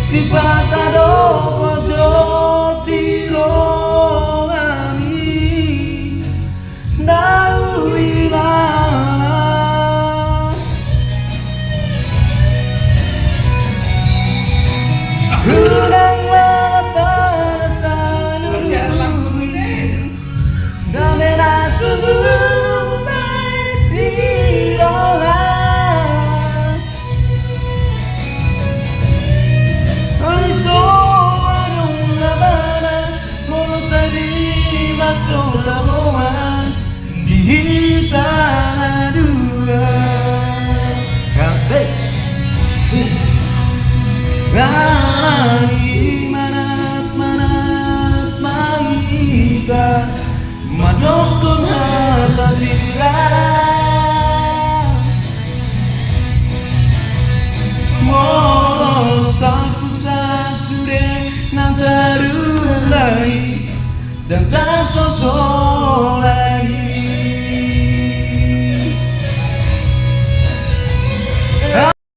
Sipatado podo tiro ami Nauila Udanglah pada sanurui Damera sebelum baik dirolah Di tanah dua Galani manat maita Madokon hata sila Moro sapu sasure Nantaru lagi Dan tak sosok lagi